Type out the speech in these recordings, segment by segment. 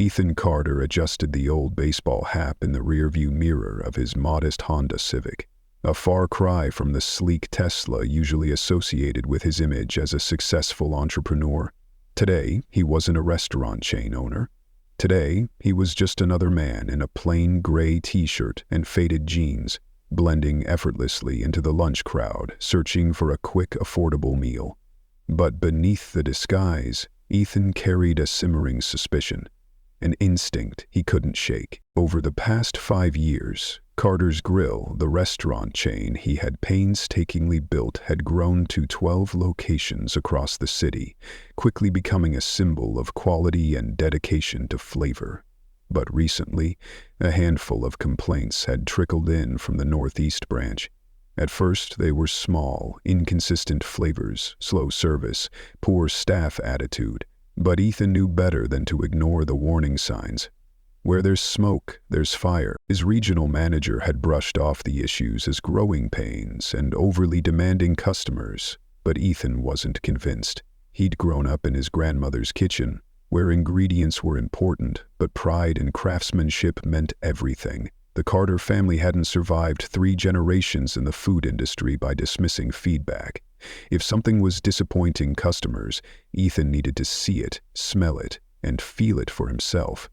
Ethan Carter adjusted the old baseball hat in the rearview mirror of his modest Honda Civic, a far cry from the sleek Tesla usually associated with his image as a successful entrepreneur. Today, he wasn't a restaurant chain owner. Today, he was just another man in a plain gray t-shirt and faded jeans, blending effortlessly into the lunch crowd, searching for a quick, affordable meal. But beneath the disguise, Ethan carried a simmering suspicion, an instinct he couldn't shake. Over the past 5 years, Carter's Grill, the restaurant chain he had painstakingly built, had grown to 12 locations across the city, quickly becoming a symbol of quality and dedication to flavor. But recently, a handful of complaints had trickled in from the Northeast branch. At first, they were small, inconsistent flavors, slow service, poor staff attitude, but Ethan knew better than to ignore the warning signs. Where there's smoke, there's fire. His regional manager had brushed off the issues as growing pains and overly demanding customers, but Ethan wasn't convinced. He'd grown up in his grandmother's kitchen, where ingredients were important, but pride and craftsmanship meant everything. The Carter family hadn't survived 3 generations in the food industry by dismissing feedback. If something was disappointing customers, Ethan needed to see it, smell it, and feel it for himself.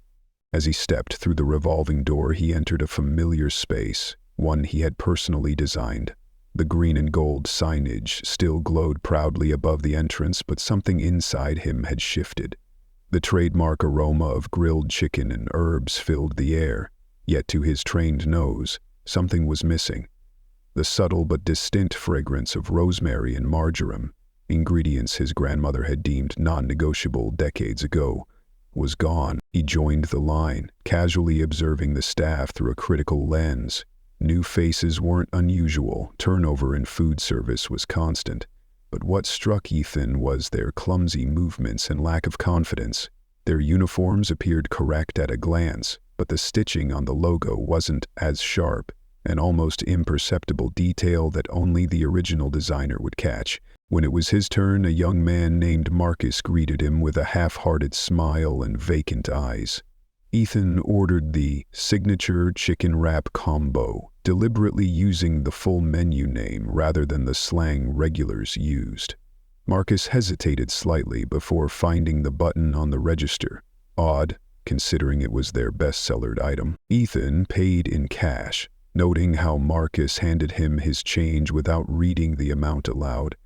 As he stepped through the revolving door, he entered a familiar space, one he had personally designed. The green and gold signage still glowed proudly above the entrance, but something inside him had shifted. The trademark aroma of grilled chicken and herbs filled the air, yet to his trained nose, something was missing. The subtle but distinct fragrance of rosemary and marjoram, ingredients his grandmother had deemed non-negotiable decades ago, was gone. He joined the line, casually observing the staff through a critical lens. New faces weren't unusual, turnover in food service was constant. But what struck Ethan was their clumsy movements and lack of confidence. Their uniforms appeared correct at a glance, but the stitching on the logo wasn't as sharp, an almost imperceptible detail that only the original designer would catch. When it was his turn, a young man named Marcus greeted him with a half-hearted smile and vacant eyes. Ethan ordered the signature chicken wrap combo, deliberately using the full menu name rather than the slang regulars used. Marcus hesitated slightly before finding the button on the register. Odd, considering it was their best-sellered item. Ethan paid in cash, noting how Marcus handed him his change without reading the amount aloud.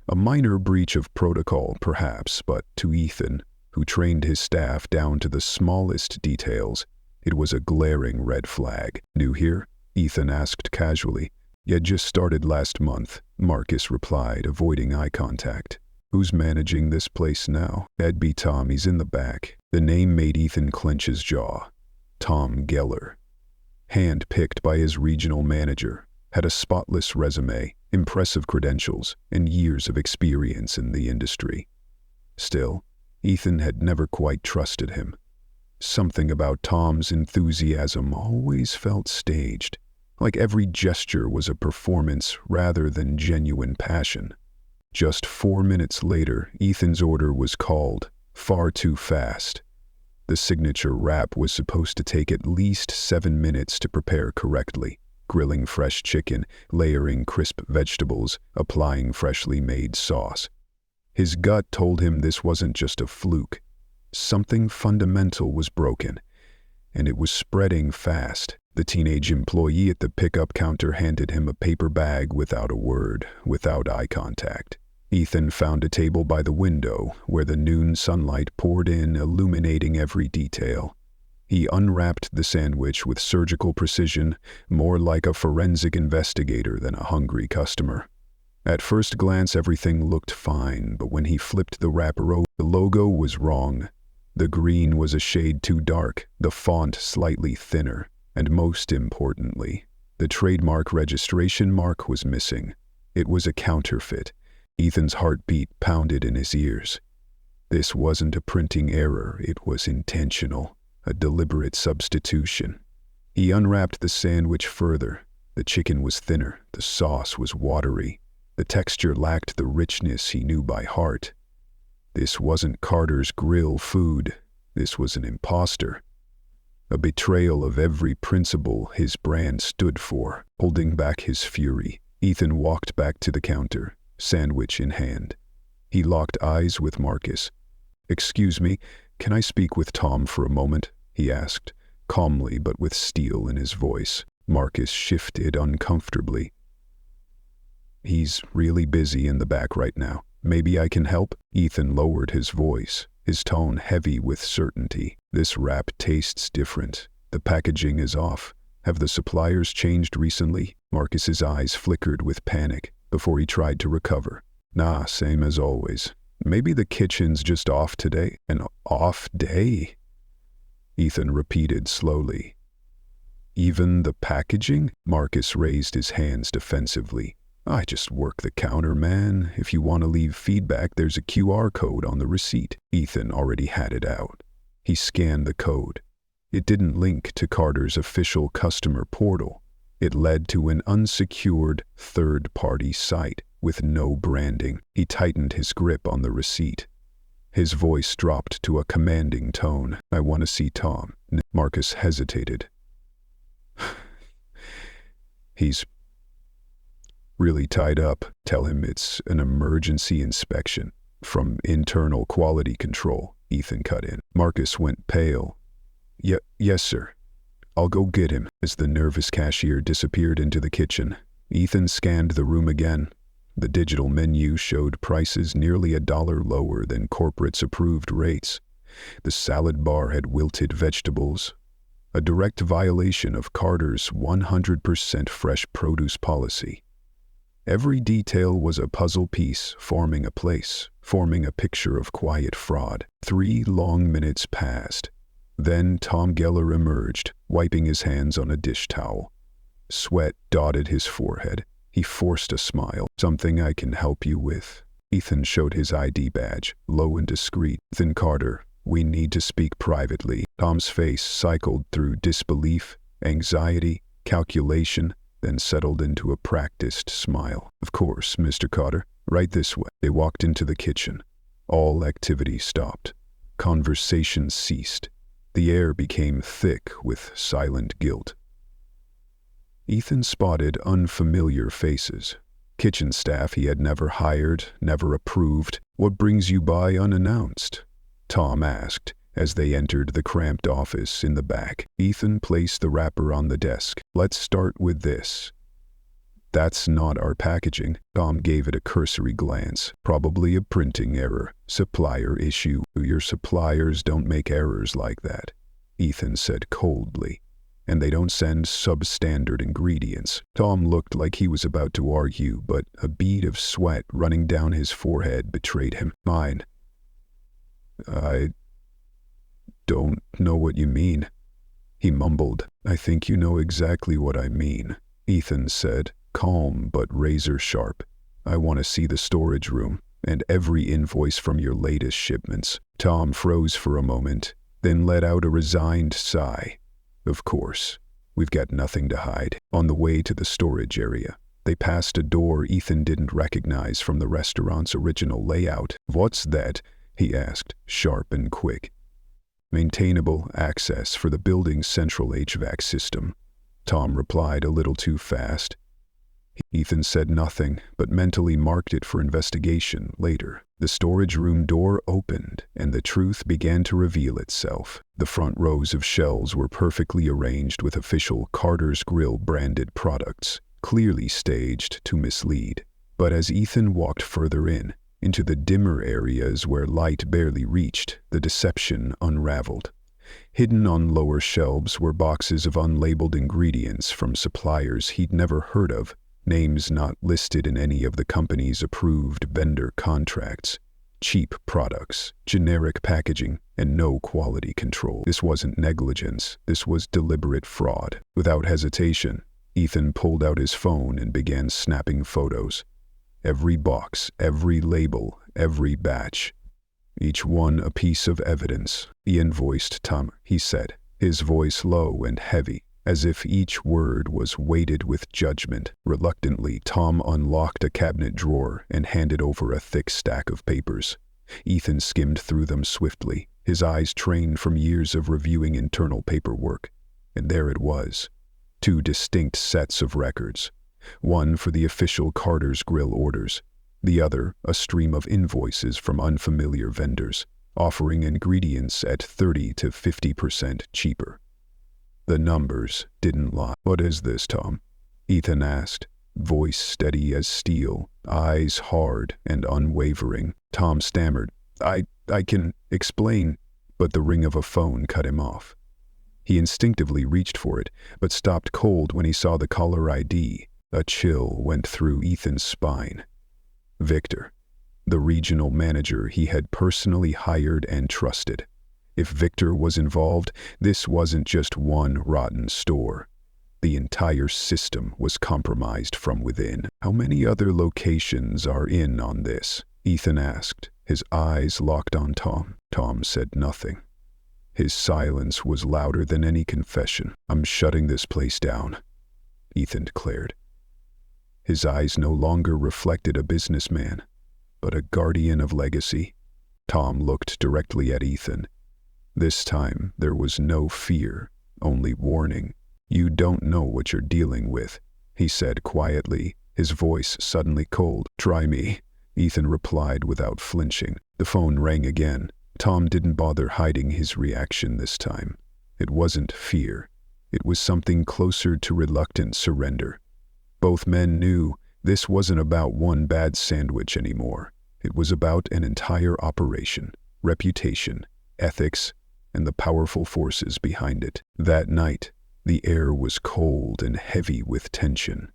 A minor breach of protocol, perhaps, but to Ethan, who trained his staff down to the smallest details, it was a glaring red flag. "New here?" Ethan asked casually. "Yeah, just started last month," Marcus replied, avoiding eye contact. "Who's managing this place now?" "That'd be Tom, he's in the back." The name made Ethan clench his jaw. Tom Geller. Hand-picked by his regional manager, had a spotless resume, impressive credentials, and years of experience in the industry. Still, Ethan had never quite trusted him. Something about Tom's enthusiasm always felt staged, like every gesture was a performance rather than genuine passion. Just 4 minutes later, Ethan's order was called, far too fast. The signature wrap was supposed to take at least 7 minutes to prepare correctly. Grilling fresh chicken, layering crisp vegetables, applying freshly made sauce. His gut told him this wasn't just a fluke. Something fundamental was broken, and it was spreading fast. The teenage employee at the pickup counter handed him a paper bag without a word, without eye contact. Ethan found a table by the window where the noon sunlight poured in, illuminating every detail. He unwrapped the sandwich with surgical precision, more like a forensic investigator than a hungry customer. At first glance, everything looked fine, but when he flipped the wrapper over, the logo was wrong. The green was a shade too dark, the font slightly thinner, and most importantly, the trademark registration mark was missing. It was a counterfeit. Ethan's heartbeat pounded in his ears. This wasn't a printing error, it was intentional. A deliberate substitution. He unwrapped the sandwich further. The chicken was thinner, the sauce was watery. The texture lacked the richness he knew by heart. This wasn't Carter's Grill food. This was an imposter. A betrayal of every principle his brand stood for. Holding back his fury, Ethan walked back to the counter, sandwich in hand. He locked eyes with Marcus. "Excuse me, can I speak with Tom for a moment?" he asked, calmly but with steel in his voice. Marcus shifted uncomfortably. "He's really busy in the back right now. Maybe I can help?" Ethan lowered his voice, his tone heavy with certainty. "This wrap tastes different. The packaging is off. Have the suppliers changed recently?" Marcus's eyes flickered with panic before he tried to recover. "Nah, same as always. Maybe the kitchen's just off today." "An off day?" Ethan repeated slowly. "Even the packaging?" Marcus raised his hands defensively. "I just work the counter, man. If you want to leave feedback, there's a QR code on the receipt." Ethan already had it out. He scanned the code. It didn't link to Carter's official customer portal. It led to an unsecured third-party site with no branding. He tightened his grip on the receipt. His voice dropped to a commanding tone. "I want to see Tom." Marcus hesitated. "He's really tied up. Tell him it's an emergency inspection from internal quality control," Ethan cut in. Marcus went pale. Yes, sir. I'll go get him." As the nervous cashier disappeared into the kitchen, Ethan scanned the room again. The digital menu showed prices nearly $1 lower than corporate's approved rates. The salad bar had wilted vegetables, a direct violation of Carter's 100% fresh produce policy. Every detail was a puzzle piece forming a picture of quiet fraud. 3 long minutes passed. Then Tom Geller emerged, wiping his hands on a dish towel. Sweat dotted his forehead. He forced a smile. "Something I can help you with?" Ethan showed his ID badge, low and discreet. "Ethan Carter, we need to speak privately." Tom's face cycled through disbelief, anxiety, calculation, then settled into a practiced smile. "Of course, Mr. Carter. Right this way." They walked into the kitchen. All activity stopped. Conversation ceased. The air became thick with silent guilt. Ethan spotted unfamiliar faces. Kitchen staff he had never hired, never approved. "What brings you by unannounced?" Tom asked, as they entered the cramped office in the back. Ethan placed the wrapper on the desk. "Let's start with this." "That's not our packaging." Tom gave it a cursory glance. "Probably a printing error. Supplier issue." "Your suppliers don't make errors like that," Ethan said coldly. "And they don't send substandard ingredients." Tom looked like he was about to argue, but a bead of sweat running down his forehead betrayed him. "Mine." "I don't know what you mean," he mumbled. "I think you know exactly what I mean," Ethan said, calm but razor sharp. "I want to see the storage room and every invoice from your latest shipments." Tom froze for a moment, then let out a resigned sigh. "Of course, we've got nothing to hide." On the way to the storage area, they passed a door Ethan didn't recognize from the restaurant's original layout. "What's that?" he asked, sharp and quick. "Maintainable access for the building's central HVAC system," Tom replied a little too fast. Ethan said nothing, but mentally marked it for investigation later. The storage room door opened, and the truth began to reveal itself. The front rows of shelves were perfectly arranged with official Carter's Grill branded products, clearly staged to mislead. But as Ethan walked further in, into the dimmer areas where light barely reached, the deception unraveled. Hidden on lower shelves were boxes of unlabeled ingredients from suppliers he'd never heard of, names not listed in any of the company's approved vendor contracts. Cheap products, generic packaging, and no quality control. This wasn't negligence, this was deliberate fraud. Without hesitation, Ethan pulled out his phone and began snapping photos. Every box, every label, every batch. Each one a piece of evidence. "He invoiced Tom," he said, his voice low and heavy, as if each word was weighted with judgment. Reluctantly, Tom unlocked a cabinet drawer and handed over a thick stack of papers. Ethan skimmed through them swiftly, his eyes trained from years of reviewing internal paperwork. And there it was. 2 distinct sets of records. One for the official Carter's Grill orders, the other a stream of invoices from unfamiliar vendors, offering ingredients at 30 to 50% cheaper. The numbers didn't lie. "What is this, Tom?" Ethan asked, voice steady as steel, eyes hard and unwavering. Tom stammered, I can explain," but the ring of a phone cut him off. He instinctively reached for it, but stopped cold when he saw the caller ID. A chill went through Ethan's spine. Victor, the regional manager he had personally hired and trusted. If Victor was involved, this wasn't just one rotten store. The entire system was compromised from within. "How many other locations are in on this?" Ethan asked, his eyes locked on Tom. Tom said nothing. His silence was louder than any confession. "I'm shutting this place down," Ethan declared. His eyes no longer reflected a businessman, but a guardian of legacy. Tom looked directly at Ethan. This time there was no fear, only warning. "You don't know what you're dealing with," he said quietly, his voice suddenly cold. "Try me," Ethan replied without flinching. The phone rang again. Tom didn't bother hiding his reaction this time. It wasn't fear. It was something closer to reluctant surrender. Both men knew this wasn't about one bad sandwich anymore. It was about an entire operation, reputation, ethics, and the powerful forces behind it. That night, the air was cold and heavy with tension.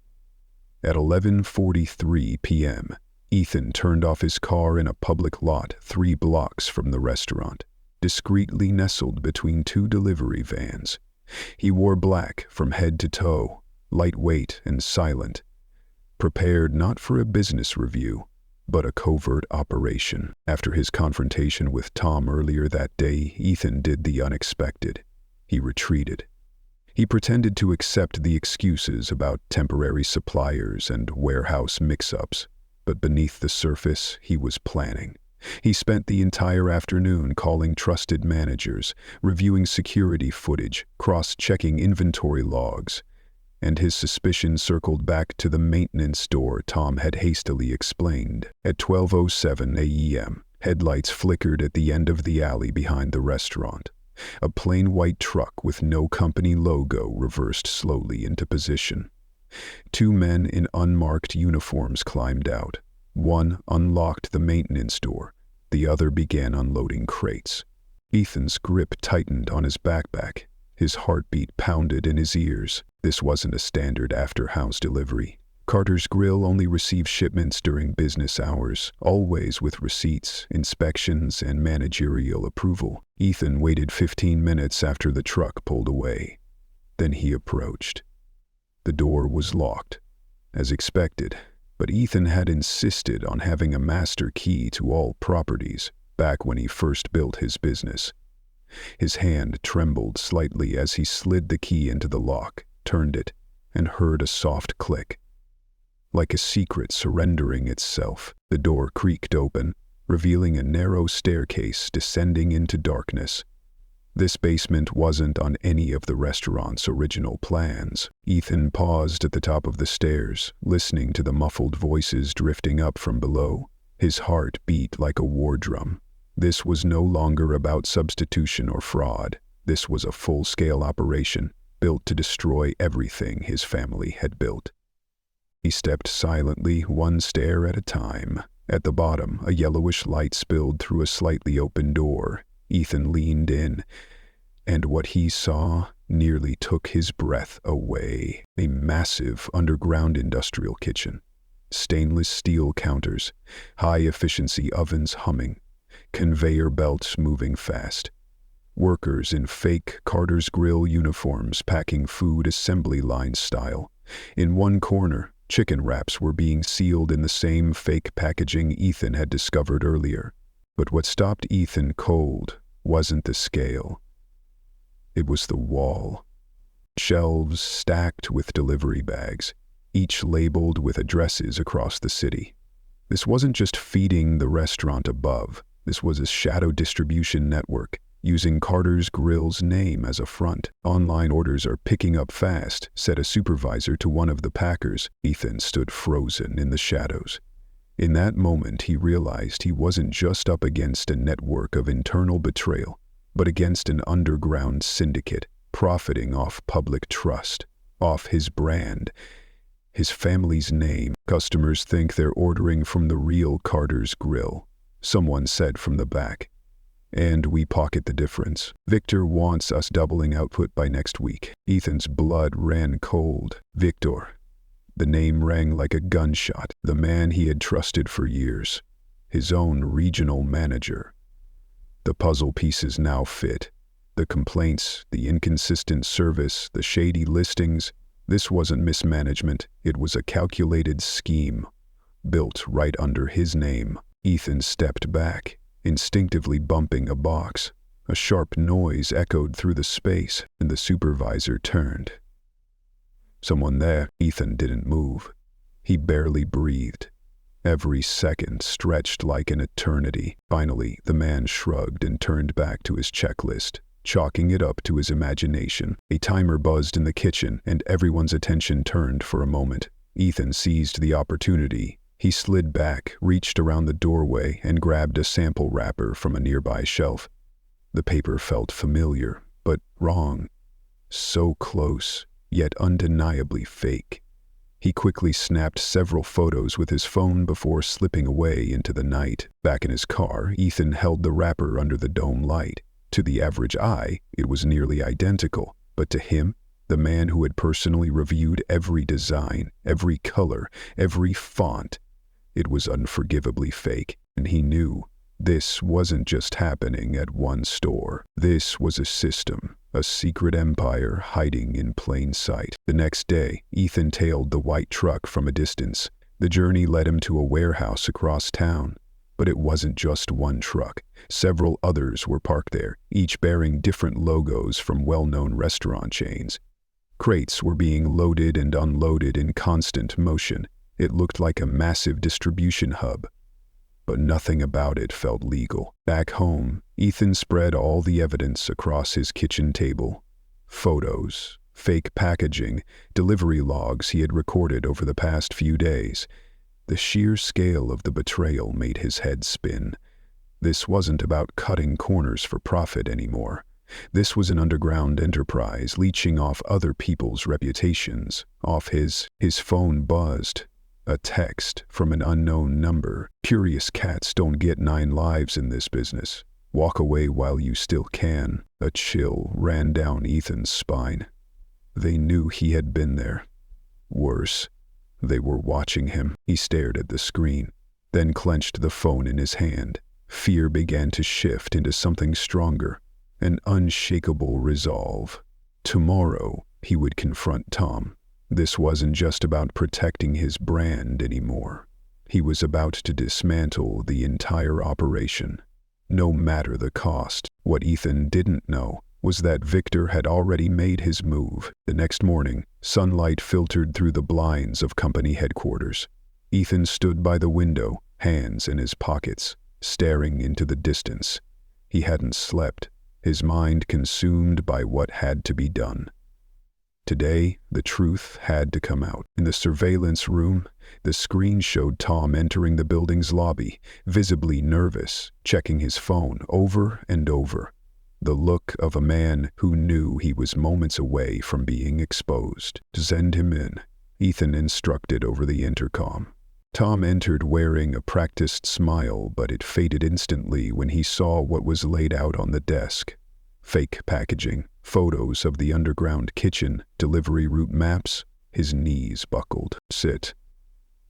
At 11:43 p.m., Ethan turned off his car in a public lot 3 blocks from the restaurant, discreetly nestled between 2 delivery vans. He wore black from head to toe, lightweight and silent, prepared not for a business review, but a covert operation. After his confrontation with Tom earlier that day, Ethan did the unexpected. He retreated. He pretended to accept the excuses about temporary suppliers and warehouse mix-ups, but beneath the surface, he was planning. He spent the entire afternoon calling trusted managers, reviewing security footage, cross-checking inventory logs, and his suspicion circled back to the maintenance door Tom had hastily explained. At 12:07 a.m., headlights flickered at the end of the alley behind the restaurant. A plain white truck with no company logo reversed slowly into position. 2 men in unmarked uniforms climbed out. One unlocked the maintenance door. The other began unloading crates. Ethan's grip tightened on his backpack. His heartbeat pounded in his ears. This wasn't a standard after-house delivery. Carter's Grill only received shipments during business hours, always with receipts, inspections, and managerial approval. Ethan waited 15 minutes after the truck pulled away. Then he approached. The door was locked, as expected, but Ethan had insisted on having a master key to all properties back when he first built his business. His hand trembled slightly as he slid the key into the lock, turned it, and heard a soft click. Like a secret surrendering itself, the door creaked open, revealing a narrow staircase descending into darkness. This basement wasn't on any of the restaurant's original plans. Ethan paused at the top of the stairs, listening to the muffled voices drifting up from below. His heart beat like a war drum. This was no longer about substitution or fraud. This was a full-scale operation, built to destroy everything his family had built. He stepped silently, one stair at a time. At the bottom, a yellowish light spilled through a slightly open door. Ethan leaned in, and what he saw nearly took his breath away. A massive underground industrial kitchen. Stainless steel counters, high-efficiency ovens humming, conveyor belts moving fast. Workers in fake Carter's Grill uniforms packing food assembly line style. In one corner, chicken wraps were being sealed in the same fake packaging Ethan had discovered earlier. But what stopped Ethan cold wasn't the scale. It was the wall. Shelves stacked with delivery bags, each labeled with addresses across the city. This wasn't just feeding the restaurant above. This was a shadow distribution network, using Carter's Grill's name as a front. "Online orders are picking up fast," said a supervisor to one of the packers. Ethan stood frozen in the shadows. In that moment, he realized he wasn't just up against a network of internal betrayal, but against an underground syndicate, profiting off public trust, off his brand, his family's name. "Customers think they're ordering from the real Carter's Grill," someone said from the back. "And we pocket the difference. Victor wants us doubling output by next week." Ethan's blood ran cold. Victor. The name rang like a gunshot. The man he had trusted for years. His own regional manager. The puzzle pieces now fit. The complaints, the inconsistent service, the shady listings. This wasn't mismanagement. It was a calculated scheme, built right under his name. Ethan stepped back, instinctively bumping a box. A sharp noise echoed through the space, and the supervisor turned. "Someone there." Ethan didn't move. He barely breathed. Every second stretched like an eternity. Finally, the man shrugged and turned back to his checklist, chalking it up to his imagination. A timer buzzed in the kitchen, and everyone's attention turned for a moment. Ethan seized the opportunity. He slid back, reached around the doorway, and grabbed a sample wrapper from a nearby shelf. The paper felt familiar, but wrong. So close, yet undeniably fake. He quickly snapped several photos with his phone before slipping away into the night. Back in his car, Ethan held the wrapper under the dome light. To the average eye, it was nearly identical, but to him, the man who had personally reviewed every design, every color, every font, it was unforgivably fake, and he knew this wasn't just happening at one store. This was a system, a secret empire hiding in plain sight. The next day, Ethan tailed the white truck from a distance. The journey led him to a warehouse across town. But it wasn't just one truck. Several others were parked there, each bearing different logos from well-known restaurant chains. Crates were being loaded and unloaded in constant motion. It looked like a massive distribution hub. But nothing about it felt legal. Back home, Ethan spread all the evidence across his kitchen table. Photos, fake packaging, delivery logs he had recorded over the past few days. The sheer scale of the betrayal made his head spin. This wasn't about cutting corners for profit anymore. This was an underground enterprise leeching off other people's reputations. Off his phone buzzed. A text from an unknown number. "Curious cats don't get 9 lives in this business. Walk away while you still can." A chill ran down Ethan's spine. They knew he had been there. Worse, they were watching him. He stared at the screen, then clenched the phone in his hand. Fear began to shift into something stronger, an unshakable resolve. Tomorrow, he would confront Tom. This wasn't just about protecting his brand anymore. He was about to dismantle the entire operation, no matter the cost. What Ethan didn't know was that Victor had already made his move. The next morning, sunlight filtered through the blinds of company headquarters. Ethan stood by the window, hands in his pockets, staring into the distance. He hadn't slept, his mind consumed by what had to be done. Today, the truth had to come out. In the surveillance room, the screen showed Tom entering the building's lobby, visibly nervous, checking his phone over and over. The look of a man who knew he was moments away from being exposed. "Send him in," Ethan instructed over the intercom. Tom entered wearing a practiced smile, but it faded instantly when he saw what was laid out on the desk. Fake packaging, photos of the underground kitchen, delivery route maps. His knees buckled. "Sit,"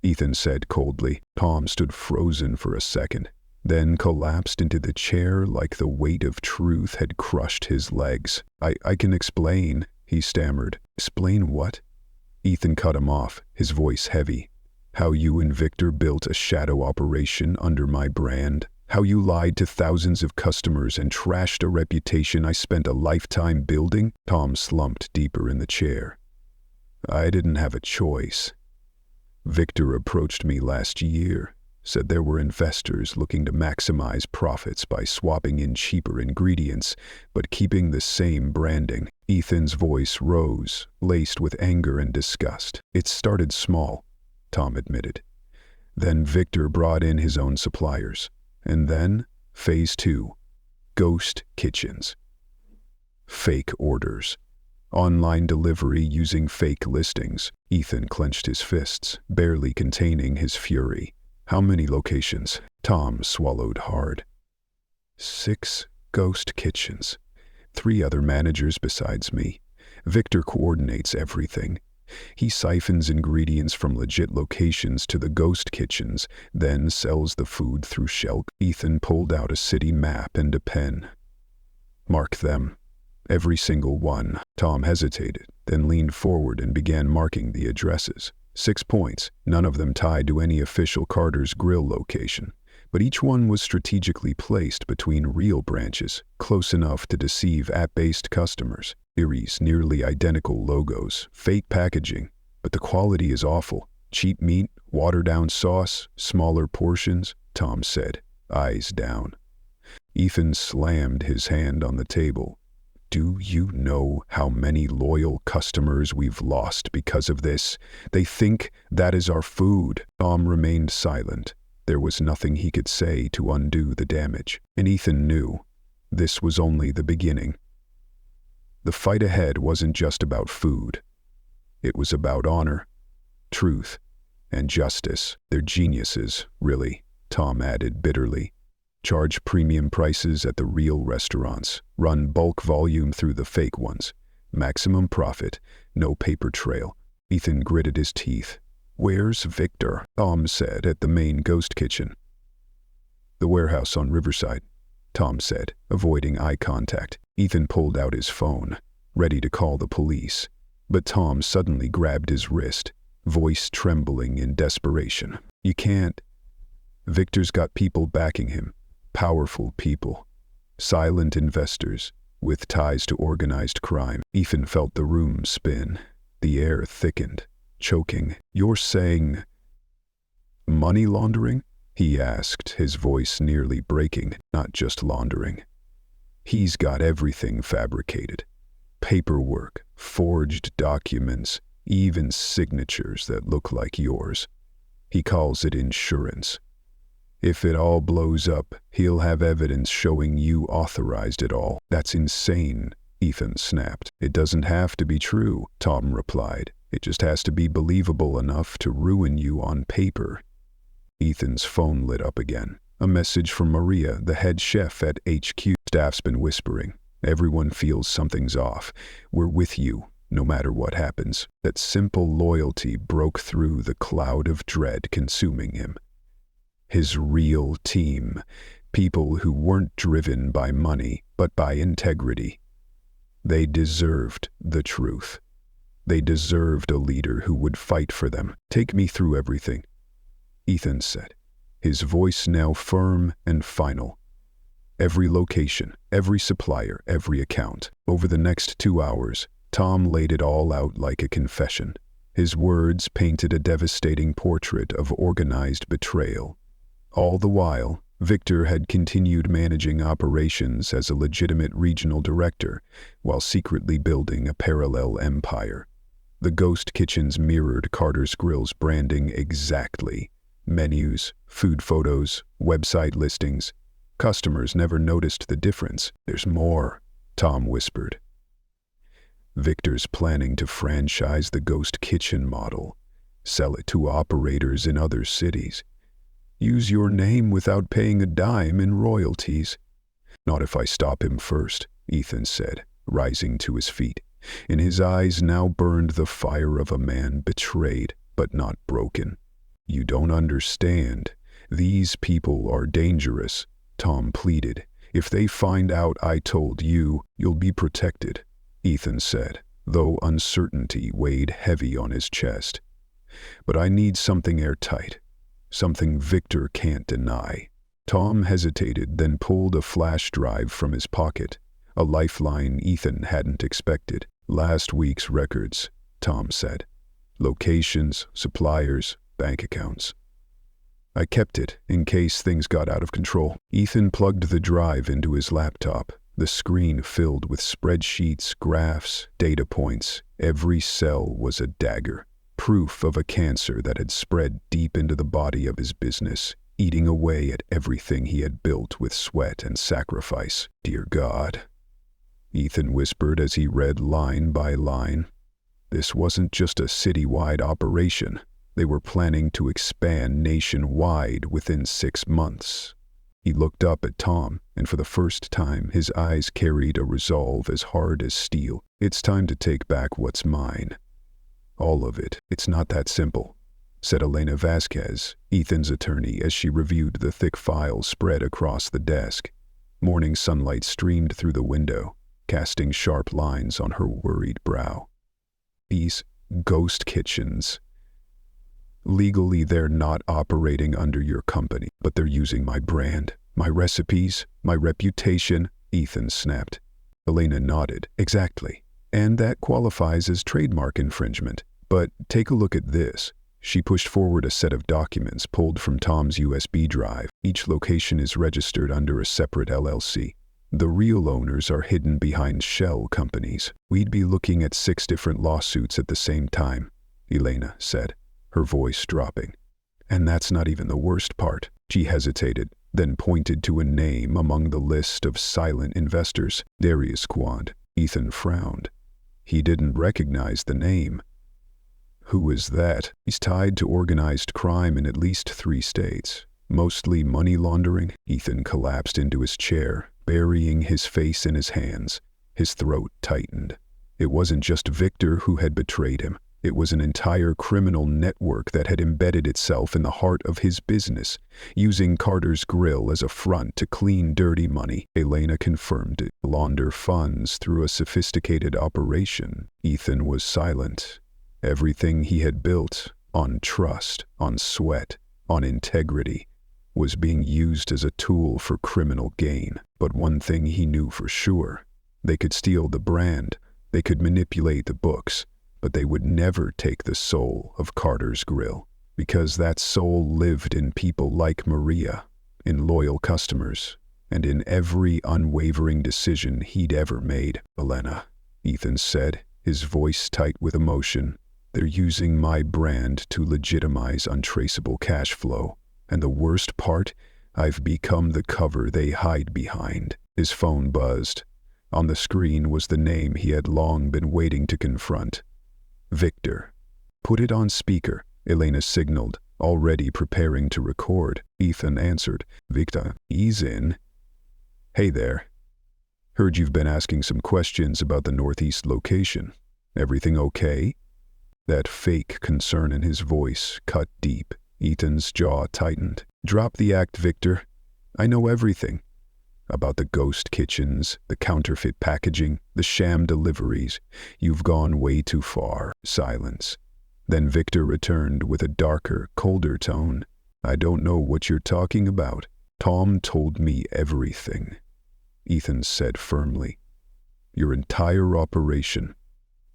Ethan said coldly. Tom stood frozen for a second, then collapsed into the chair like the weight of truth had crushed his legs. I can explain," he stammered. "Explain what?" Ethan cut him off, his voice heavy. "How you and Victor built a shadow operation under my brand. How you lied to thousands of customers and trashed a reputation I spent a lifetime building." Tom slumped deeper in the chair. "I didn't have a choice. Victor approached me last year, said there were investors looking to maximize profits by swapping in cheaper ingredients, but keeping the same branding. Ethan's voice rose, laced with anger and disgust. It started small, Tom admitted. Then Victor brought in his own suppliers. And then, phase 2, ghost kitchens. Fake orders. Online delivery using fake listings. Ethan clenched his fists, barely containing his fury. How many locations? Tom swallowed hard. 6 ghost kitchens. 3 other managers besides me. Victor coordinates everything. He siphons ingredients from legit locations to the ghost kitchens, then sells the food through shelf. Ethan pulled out a city map and a pen. Mark them. Every single one. Tom hesitated, then leaned forward and began marking the addresses. 6 points, none of them tied to any official Carter's Grill location, but each one was strategically placed between real branches, close enough to deceive app-based customers. Eerie's nearly identical logos, fake packaging, but the quality is awful. Cheap meat, watered-down sauce, smaller portions, Tom said, eyes down. Ethan slammed his hand on the table. Do you know how many loyal customers we've lost because of this? They think that is our food. Tom remained silent. There was nothing he could say to undo the damage, and Ethan knew this was only the beginning. The fight ahead wasn't just about food. It was about honor, truth, and justice. They're geniuses, really, Tom added bitterly. Charge premium prices at the real restaurants, run bulk volume through the fake ones. Maximum profit, no paper trail. Ethan gritted his teeth. Where's Victor? Tom said at the main ghost kitchen. The warehouse on Riverside, Tom said, avoiding eye contact. Ethan pulled out his phone, ready to call the police, but Tom suddenly grabbed his wrist, voice trembling in desperation. You can't. Victor's got people backing him, powerful people, silent investors, with ties to organized crime. Ethan felt the room spin. The air thickened, choking. You're saying money laundering? He asked, his voice nearly breaking. Not just laundering. He's got everything fabricated. Paperwork, forged documents, even signatures that look like yours. He calls it insurance. If it all blows up, he'll have evidence showing you authorized it all. That's insane, Ethan snapped. It doesn't have to be true, Tom replied. It just has to be believable enough to ruin you on paper. Ethan's phone lit up again. A message from Maria, the head chef at HQ. Staff's been whispering. Everyone feels something's off. We're with you, no matter what happens. That simple loyalty broke through the cloud of dread consuming him. His real team, people who weren't driven by money, but by integrity. They deserved the truth. They deserved a leader who would fight for them. Take me through everything, Ethan said, his voice now firm and final. Every location, every supplier, every account. Over the next 2 hours, Tom laid it all out like a confession. His words painted a devastating portrait of organized betrayal. All the while, Victor had continued managing operations as a legitimate regional director, while secretly building a parallel empire. The ghost kitchens mirrored Carter's Grill's branding exactly. Menus, food photos, website listings. Customers never noticed the difference. There's more, Tom whispered. Victor's planning to franchise the ghost kitchen model, sell it to operators in other cities. Use your name without paying a dime in royalties. Not if I stop him first, Ethan said, rising to his feet. In his eyes now burned the fire of a man betrayed, but not broken. You don't understand. These people are dangerous, Tom pleaded. If they find out I told you, you'll be protected, Ethan said, though uncertainty weighed heavy on his chest. But I need something airtight, something Victor can't deny. Tom hesitated, then pulled a flash drive from his pocket, a lifeline Ethan hadn't expected. Last week's records, Tom said. Locations, suppliers, bank accounts. I kept it in case things got out of control. Ethan plugged the drive into his laptop, the screen filled with spreadsheets, graphs, data points. Every cell was a dagger, proof of a cancer that had spread deep into the body of his business, eating away at everything he had built with sweat and sacrifice. Dear God, Ethan whispered as he read line by line. This wasn't just a citywide operation. They were planning to expand nationwide within 6 months. He looked up at Tom, and for the first time his eyes carried a resolve as hard as steel. It's time to take back what's mine. All of it. It's not that simple, said Elena Vasquez, Ethan's attorney, as she reviewed the thick file spread across the desk. Morning sunlight streamed through the window, casting sharp lines on her worried brow. These ghost kitchens. Legally, they're not operating under your company, but they're using my brand, my recipes, my reputation, Ethan snapped. Elena nodded. Exactly. And that qualifies as trademark infringement. But take a look at this. She pushed forward a set of documents pulled from Tom's USB drive. Each location is registered under a separate LLC. The real owners are hidden behind shell companies. We'd be looking at 6 different lawsuits at the same time, Elena said, her voice dropping. And that's not even the worst part. She hesitated, then pointed to a name among the list of silent investors. Darius Quand. Ethan frowned. He didn't recognize the name. Who is that? He's tied to organized crime in at least 3 states. Mostly money laundering. Ethan collapsed into his chair, burying his face in his hands. His throat tightened. It wasn't just Victor who had betrayed him. It was an entire criminal network that had embedded itself in the heart of his business, using Carter's Grill as a front to clean dirty money. Elena confirmed it. Launder funds through a sophisticated operation. Ethan was silent. Everything he had built, on trust, on sweat, on integrity, was being used as a tool for criminal gain. But one thing he knew for sure. They could steal the brand, they could manipulate the books, but they would never take the soul of Carter's Grill, because that soul lived in people like Maria, in loyal customers, and in every unwavering decision he'd ever made. Elena, Ethan said, his voice tight with emotion, they're using my brand to legitimize untraceable cash flow. And the worst part, I've become the cover they hide behind. His phone buzzed. On the screen was the name he had long been waiting to confront. Victor. Put it on speaker, Elena signaled, already preparing to record. Ethan answered. Victor, ease in. Hey there. Heard you've been asking some questions about the Northeast location. Everything okay? That fake concern in his voice cut deep. Ethan's jaw tightened. Drop the act, Victor. I know everything. About the ghost kitchens, the counterfeit packaging, the sham deliveries. You've gone way too far. Silence. Then Victor returned with a darker, colder tone. I don't know what you're talking about. Tom told me everything. Ethan said firmly. Your entire operation.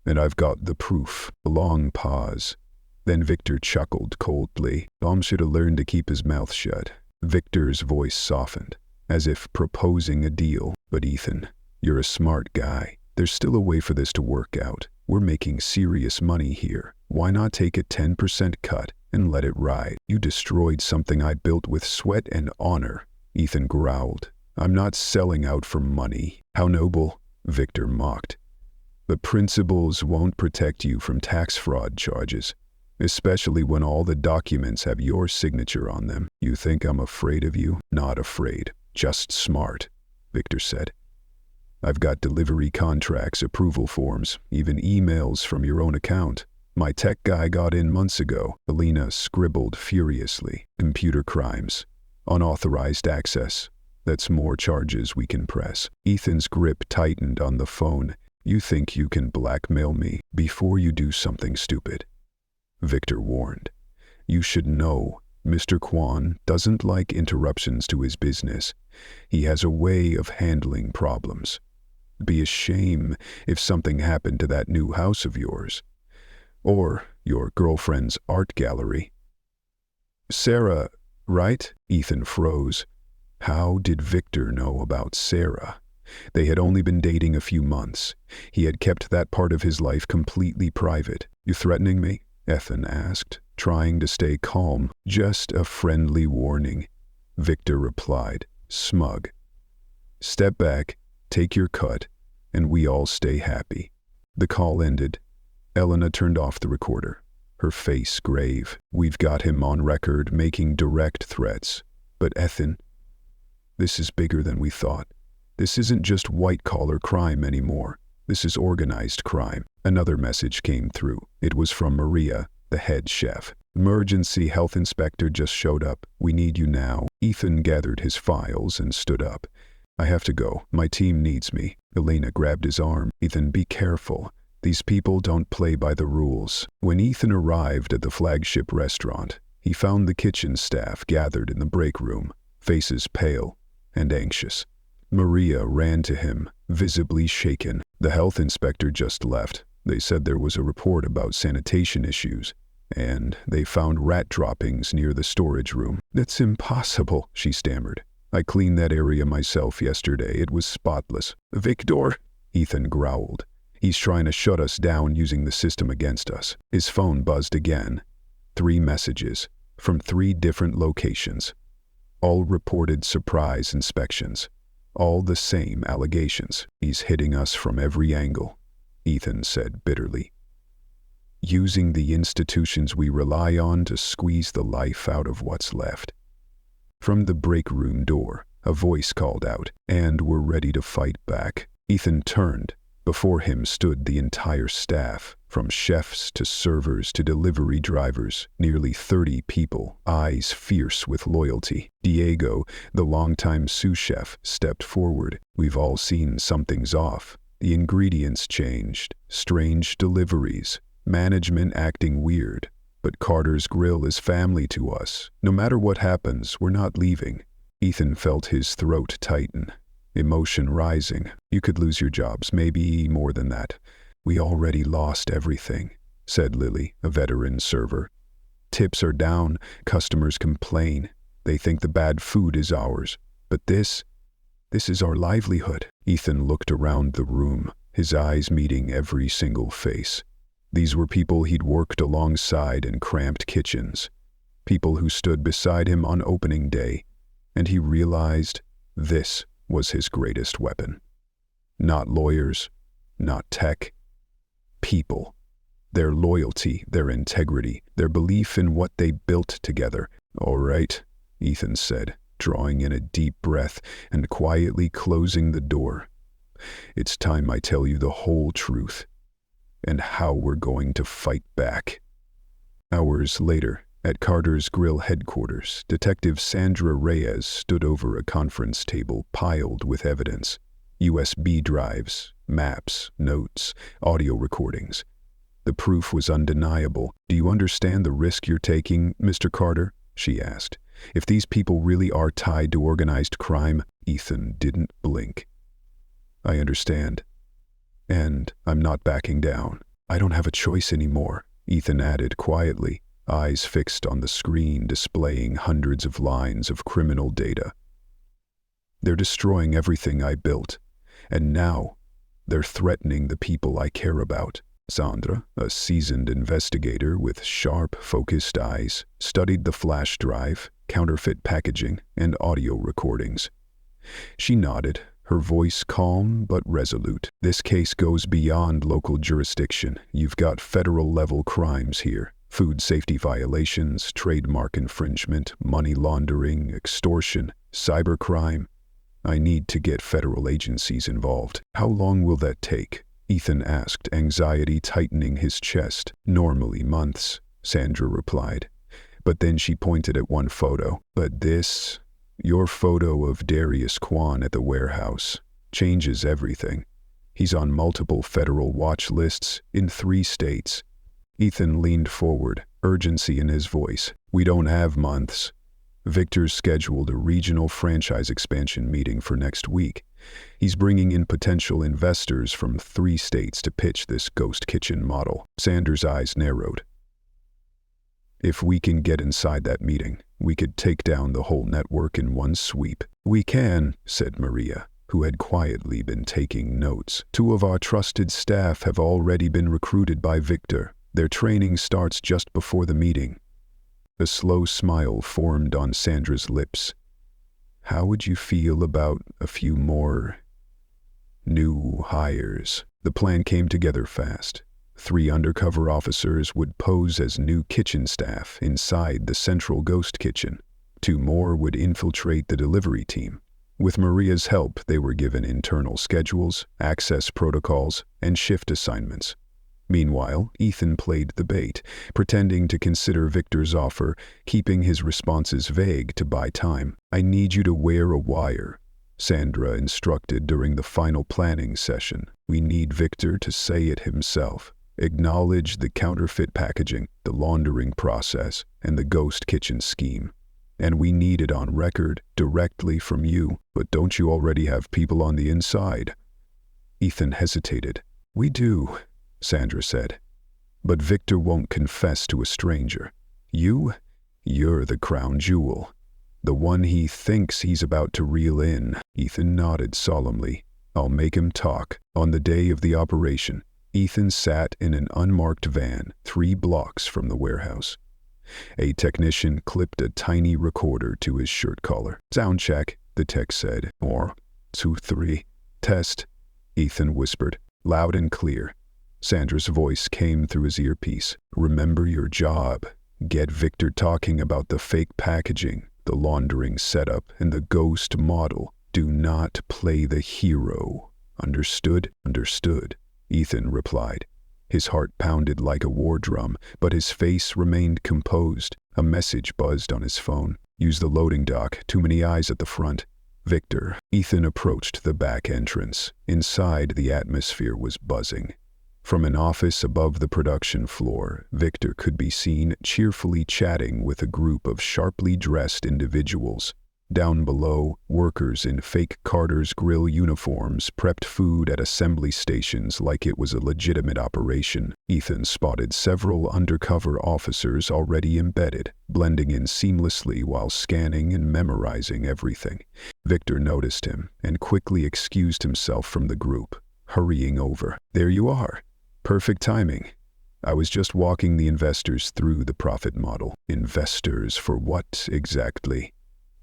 And I've got the proof. A long pause. Then Victor chuckled coldly. Tom should have learned to keep his mouth shut. Victor's voice softened, as if proposing a deal. But Ethan, you're a smart guy. There's still a way for this to work out. We're making serious money here. Why not take a 10% cut and let it ride? You destroyed something I built with sweat and honor. Ethan growled. I'm not selling out for money. How noble, Victor mocked. The principles won't protect you from tax fraud charges, especially when all the documents have your signature on them. You think I'm afraid of you? Not afraid, just smart, Victor said. I've got delivery contracts, approval forms, even emails from your own account. My tech guy got in months ago. Elena scribbled furiously. Computer crimes. Unauthorized access. That's more charges we can press. Ethan's grip tightened on the phone. You think you can blackmail me before you do something stupid? Victor warned. You should know, Mr. Kwan doesn't like interruptions to his business. He has a way of handling problems. It'd be a shame if something happened to that new house of yours. Or your girlfriend's art gallery. Sarah, right? Ethan froze. How did Victor know about Sarah? They had only been dating a few months. He had kept that part of his life completely private. You threatening me? Ethan asked, trying to stay calm. Just a friendly warning, Victor replied, smug. Step back, take your cut, and we all stay happy. The call ended. Elena turned off the recorder, her face grave. We've got him on record making direct threats. But Ethan, this is bigger than we thought. This isn't just white-collar crime anymore. This is organized crime. Another message came through. It was from Maria, the head chef. Emergency health inspector just showed up. We need you now. Ethan gathered his files and stood up. I have to go. My team needs me. Elena grabbed his arm. Ethan, be careful. These people don't play by the rules. When Ethan arrived at the flagship restaurant, he found the kitchen staff gathered in the break room, faces pale and anxious. Maria ran to him, visibly shaken. The health inspector just left. They said there was a report about sanitation issues, and they found rat droppings near the storage room. That's impossible, she stammered. I cleaned that area myself yesterday. It was spotless. Victor, Ethan growled. He's trying to shut us down using the system against us. His phone buzzed again. 3 messages from 3 different locations. All reported surprise inspections. All the same allegations. He's hitting us from every angle, Ethan said bitterly. Using the institutions we rely on to squeeze the life out of what's left. From the break room door, a voice called out, and we're ready to fight back. Ethan turned. Before him stood the entire staff, from chefs to servers to delivery drivers, nearly 30 people, eyes fierce with loyalty. Diego, the longtime sous chef, stepped forward. We've all seen something's off. The ingredients changed, strange deliveries, management acting weird. But Carter's Grill is family to us. No matter what happens, we're not leaving. Ethan felt his throat tighten. Emotion rising. You could lose your jobs, maybe more than that. We already lost everything, said Lily, a veteran server. Tips are down, customers complain. They think the bad food is ours. But this is our livelihood. Ethan looked around the room, his eyes meeting every single face. These were people he'd worked alongside in cramped kitchens. People who stood beside him on opening day. And he realized this was his greatest weapon. Not lawyers, not tech. People. Their loyalty, their integrity, their belief in what they built together. All right, Ethan said, drawing in a deep breath and quietly closing the door. It's time I tell you the whole truth, and how we're going to fight back. Hours later, at Carter's Grill headquarters, Detective Sandra Reyes stood over a conference table piled with evidence. USB drives, maps, notes, audio recordings. The proof was undeniable. Do you understand the risk you're taking, Mr. Carter? She asked. If these people really are tied to organized crime, Ethan didn't blink. I understand. And I'm not backing down. I don't have a choice anymore, Ethan added quietly, eyes fixed on the screen displaying hundreds of lines of criminal data. They're destroying everything I built, and now they're threatening the people I care about. Sandra, a seasoned investigator with sharp, focused eyes, studied the flash drive, counterfeit packaging, and audio recordings. She nodded, her voice calm but resolute. This case goes beyond local jurisdiction. You've got federal-level crimes here. Food safety violations, trademark infringement, money laundering, extortion, cybercrime. I need to get federal agencies involved. How long will that take? Ethan asked, anxiety tightening his chest. Normally months, Sandra replied. But then she pointed at one photo. But this, your photo of Darius Kwan at the warehouse, changes everything. He's on multiple federal watch lists in 3 states. Ethan leaned forward, urgency in his voice. We don't have months. Victor's scheduled a regional franchise expansion meeting for next week. He's bringing in potential investors from 3 states to pitch this ghost kitchen model. Sanders' eyes narrowed. If we can get inside that meeting, We could take down the whole network in one sweep. We can, said Maria, who had quietly been taking notes. 2 of our trusted staff have already been recruited by Victor. Their training starts just before the meeting. A slow smile formed on Sandra's lips. How would you feel about a few more new hires? The plan came together fast. 3 undercover officers would pose as new kitchen staff inside the central ghost kitchen. 2 more would infiltrate the delivery team. With Maria's help, they were given internal schedules, access protocols, and shift assignments. Meanwhile, Ethan played the bait, pretending to consider Victor's offer, keeping his responses vague to buy time. I need you to wear a wire, Sandra instructed during the final planning session. We need Victor to say it himself. Acknowledge the counterfeit packaging, the laundering process, and the ghost kitchen scheme. And we need it on record, directly from you. But don't you already have people on the inside? Ethan hesitated. We do, Sandra said. But Victor won't confess to a stranger. You're the crown jewel. The one he thinks he's about to reel in. Ethan nodded solemnly. I'll make him talk. On the day of the operation, Ethan sat in an unmarked van 3 blocks from the warehouse. A technician clipped a tiny recorder to his shirt collar. Sound check, the tech said. 1, 2, 3. Test, Ethan whispered, loud and clear. Sandra's voice came through his earpiece. Remember your job. Get Victor talking about the fake packaging, the laundering setup, and the ghost model. Do not play the hero. Understood? Understood, Ethan replied. His heart pounded like a war drum, but his face remained composed. A message buzzed on his phone. Use the loading dock. Too many eyes at the front. Victor. Ethan approached the back entrance. Inside, the atmosphere was buzzing. From an office above the production floor, Victor could be seen cheerfully chatting with a group of sharply dressed individuals. Down below, workers in fake Carter's Grill uniforms prepped food at assembly stations like it was a legitimate operation. Ethan spotted several undercover officers already embedded, blending in seamlessly while scanning and memorizing everything. Victor noticed him and quickly excused himself from the group, hurrying over. There you are. Perfect timing. I was just walking the investors through the profit model. Investors for what exactly?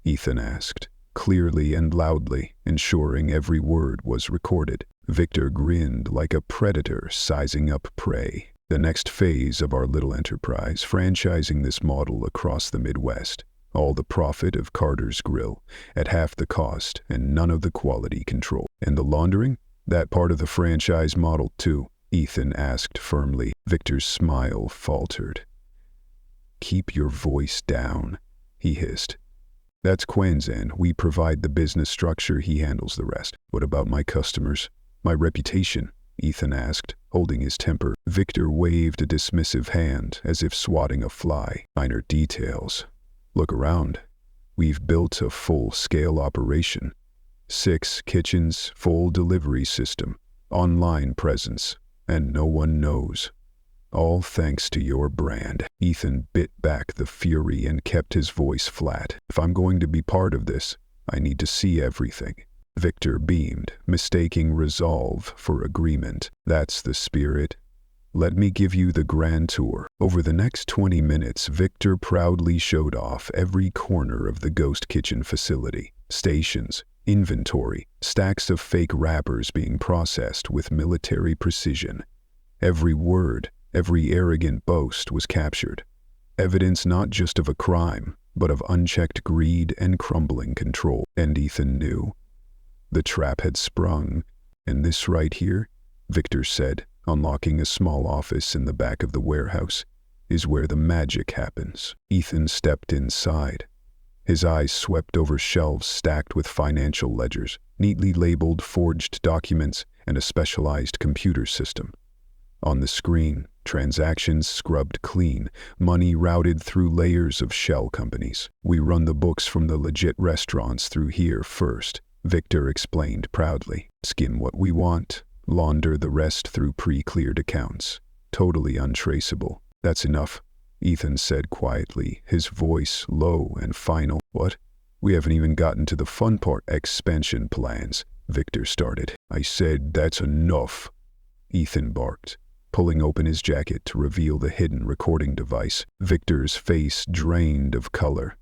Ethan asked, clearly and loudly, ensuring every word was recorded. Victor grinned like a predator sizing up prey. The next phase of our little enterprise, franchising this model across the Midwest. All the profit of Carter's Grill, at half the cost and none of the quality control. And the laundering? That part of the franchise model too, Ethan asked firmly. Victor's smile faltered. Keep your voice down, he hissed. That's Quentin. We provide the business structure, he handles the rest. What about my customers? My reputation? Ethan asked, holding his temper. Victor waved a dismissive hand, as if swatting a fly. Minor details. Look around. We've built a full-scale operation. 6 kitchens, full delivery system, online presence, and no one knows. All thanks to your brand. Ethan bit back the fury and kept his voice flat. If I'm going to be part of this, I need to see everything. Victor beamed, mistaking resolve for agreement. That's the spirit. Let me give you the grand tour. Over the next 20 minutes, Victor proudly showed off every corner of the ghost kitchen facility. Stations, inventory, stacks of fake wrappers being processed with military precision. Every word, every arrogant boast was captured. Evidence not just of a crime, but of unchecked greed and crumbling control. And Ethan knew. The trap had sprung. And this right here, Victor said, unlocking a small office in the back of the warehouse, is where the magic happens. Ethan stepped inside. His eyes swept over shelves stacked with financial ledgers, neatly labeled forged documents, and a specialized computer system. On the screen, transactions scrubbed clean, money routed through layers of shell companies. We run the books from the legit restaurants through here first, Victor explained proudly. Skim what we want, launder the rest through pre-cleared accounts. Totally untraceable. That's enough, Ethan said quietly, his voice low and final. What? We haven't even gotten to the fun part. Expansion plans, Victor started. I said that's enough, Ethan barked, pulling open his jacket to reveal the hidden recording device. Victor's face drained of color.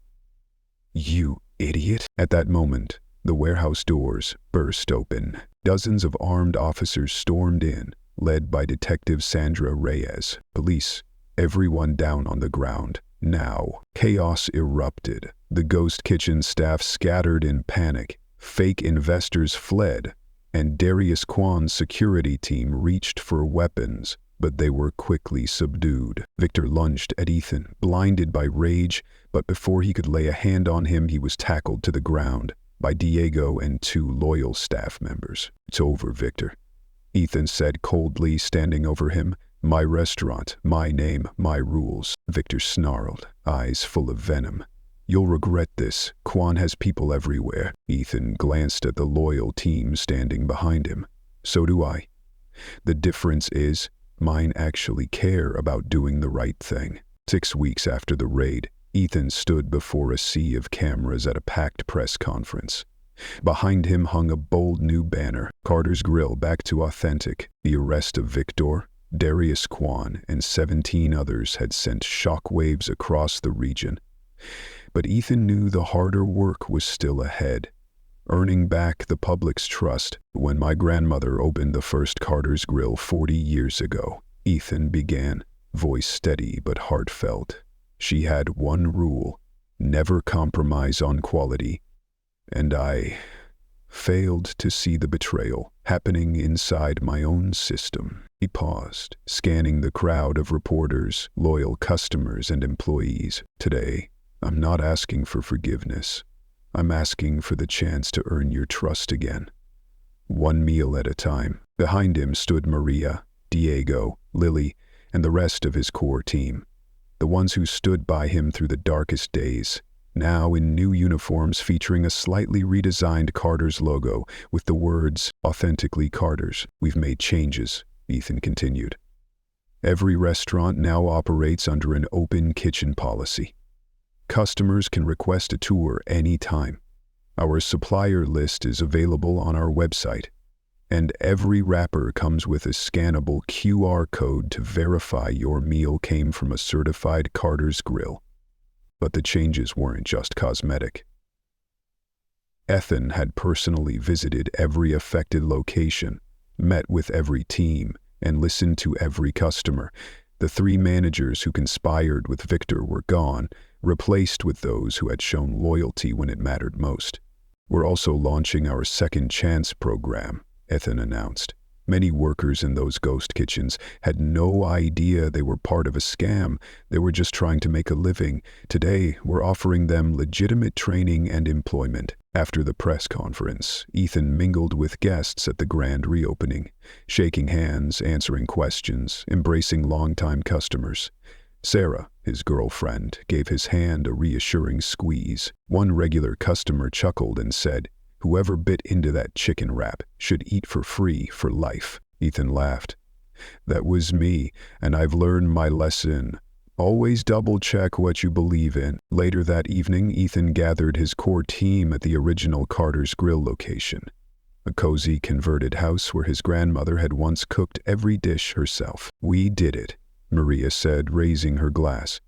You idiot! At that moment, the warehouse doors burst open. Dozens of armed officers stormed in, led by Detective Sandra Reyes. Police, everyone down on the ground. Now, chaos erupted. The ghost kitchen staff scattered in panic. Fake investors fled, and Darius Kwan's security team reached for weapons, but they were quickly subdued. Victor lunged at Ethan, blinded by rage, but before he could lay a hand on him, he was tackled to the ground by Diego and two loyal staff members. It's over, Victor, Ethan said coldly, standing over him. My restaurant, my name, my rules. Victor snarled, eyes full of venom. You'll regret this. Kwan has people everywhere. Ethan glanced at the loyal team standing behind him. So do I. The difference is, mine actually care about doing the right thing. 6 weeks after the raid, Ethan stood before a sea of cameras at a packed press conference. Behind him hung a bold new banner, Carter's Grill back to authentic. The arrest of Victor, Darius Kwan, and 17 others had sent shockwaves across the region. But Ethan knew the harder work was still ahead, earning back the public's trust. When my grandmother opened the first Carter's Grill 40 years ago, Ethan began, voice steady but heartfelt. She had one rule, never compromise on quality. And I failed to see the betrayal happening inside my own system. He paused, scanning the crowd of reporters, loyal customers, and employees. Today, I'm not asking for forgiveness. I'm asking for the chance to earn your trust again. One meal at a time. Behind him stood Maria, Diego, Lily, and the rest of his core team. The ones who stood by him through the darkest days, now in new uniforms featuring a slightly redesigned Carter's logo with the words, authentically Carter's. We've made changes, Ethan continued. Every restaurant now operates under an open kitchen policy. Customers can request a tour anytime. Our supplier list is available on our website, and every wrapper comes with a scannable QR code to verify your meal came from a certified Carter's Grill. But the changes weren't just cosmetic. Ethan had personally visited every affected location, met with every team, and listened to every customer. The 3 managers who conspired with Victor were gone, replaced with those who had shown loyalty when it mattered most. We're also launching our Second Chance program, Ethan announced. Many workers in those ghost kitchens had no idea they were part of a scam. They were just trying to make a living. Today, we're offering them legitimate training and employment. After the press conference, Ethan mingled with guests at the grand reopening, shaking hands, answering questions, embracing longtime customers. Sarah, his girlfriend, gave his hand a reassuring squeeze. One regular customer chuckled and said, "Whoever bit into that chicken wrap should eat for free for life." Ethan laughed. "That was me, and I've learned my lesson. Always double-check what you believe in." Later that evening, Ethan gathered his core team at the original Carter's Grill location, a cozy converted house where his grandmother had once cooked every dish herself. "We did it," Maria said, raising her glass.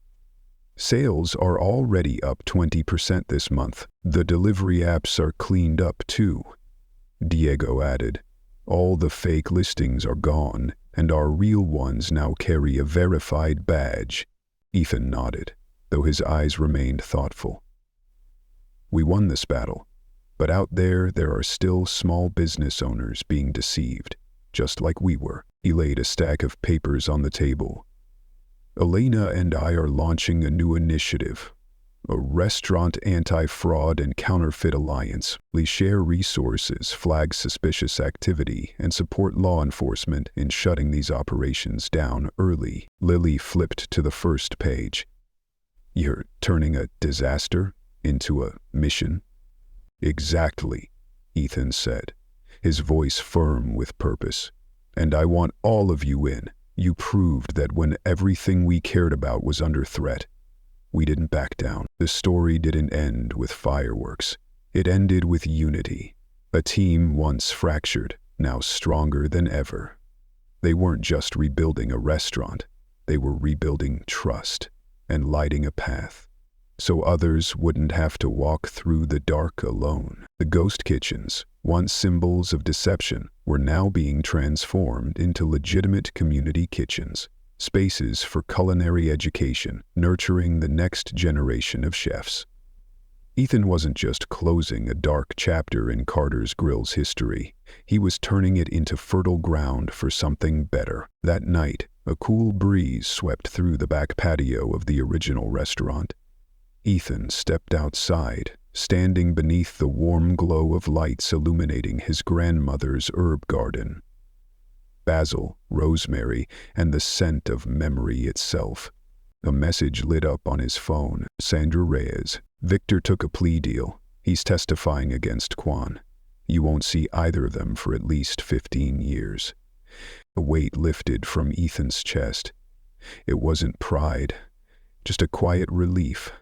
"Sales are already up 20% this month. The delivery apps are cleaned up too," Diego added. "All the fake listings are gone, and our real ones now carry a verified badge." Ethan nodded, though his eyes remained thoughtful. "We won this battle, but out there are still small business owners being deceived, just like we were." He laid a stack of papers on the table. "Elena and I are launching a new initiative, a restaurant anti-fraud and counterfeit alliance. We share resources, flag suspicious activity, and support law enforcement in shutting these operations down early." Lily flipped to the first page. "You're turning a disaster into a mission?" "Exactly," Ethan said, his voice firm with purpose. "And I want all of you in. You proved that when everything we cared about was under threat, we didn't back down. The story didn't end with fireworks. It ended with unity. A team once fractured, now stronger than ever. They weren't just rebuilding a restaurant. They were rebuilding trust and lighting a path so others wouldn't have to walk through the dark alone. The ghost kitchens, once symbols of deception, were now being transformed into legitimate community kitchens, spaces for culinary education, nurturing the next generation of chefs. Ethan wasn't just closing a dark chapter in Carter's Grill's history. He was turning it into fertile ground for something better. That night, a cool breeze swept through the back patio of the original restaurant. Ethan stepped outside, standing beneath the warm glow of lights illuminating his grandmother's herb garden. Basil, rosemary, and the scent of memory itself. A message lit up on his phone. Sandra Reyes. Victor took a plea deal. He's testifying against Quan. You won't see either of them for at least 15 years. A weight lifted from Ethan's chest. It wasn't pride, just a quiet relief,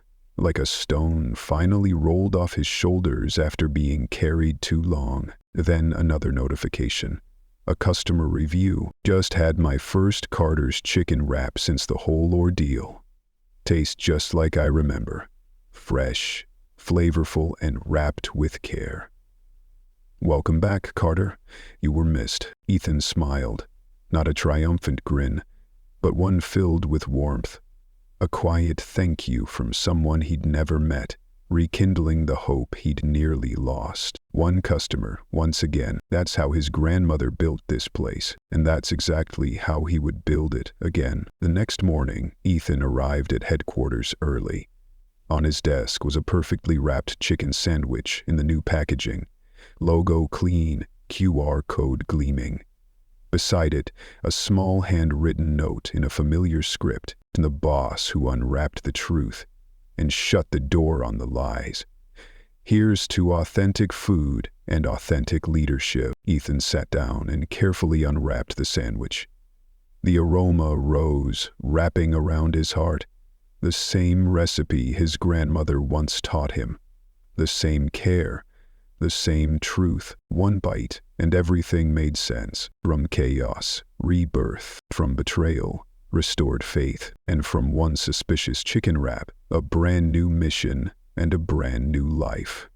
like a stone finally rolled off his shoulders after being carried too long. Then another notification. A customer review. Just had my first Carter's chicken wrap since the whole ordeal. Tastes just like I remember. Fresh, flavorful, and wrapped with care. Welcome back, Carter. You were missed. Ethan smiled. Not a triumphant grin, but one filled with warmth. A quiet thank you from someone he'd never met, rekindling the hope he'd nearly lost. One customer, once again. That's how his grandmother built this place, and that's exactly how he would build it again. The next morning, Ethan arrived at headquarters early. On his desk was a perfectly wrapped chicken sandwich in the new packaging. Logo clean, QR code gleaming. Beside it, a small handwritten note in a familiar script, and the boss who unwrapped the truth and shut the door on the lies. Here's to authentic food and authentic leadership. Ethan sat down and carefully unwrapped the sandwich. The aroma rose, wrapping around his heart. The same recipe his grandmother once taught him. The same care. The same truth. One bite, and everything made sense. From chaos, rebirth. From betrayal, restored faith. And from one suspicious chicken wrap, a brand new mission and a brand new life.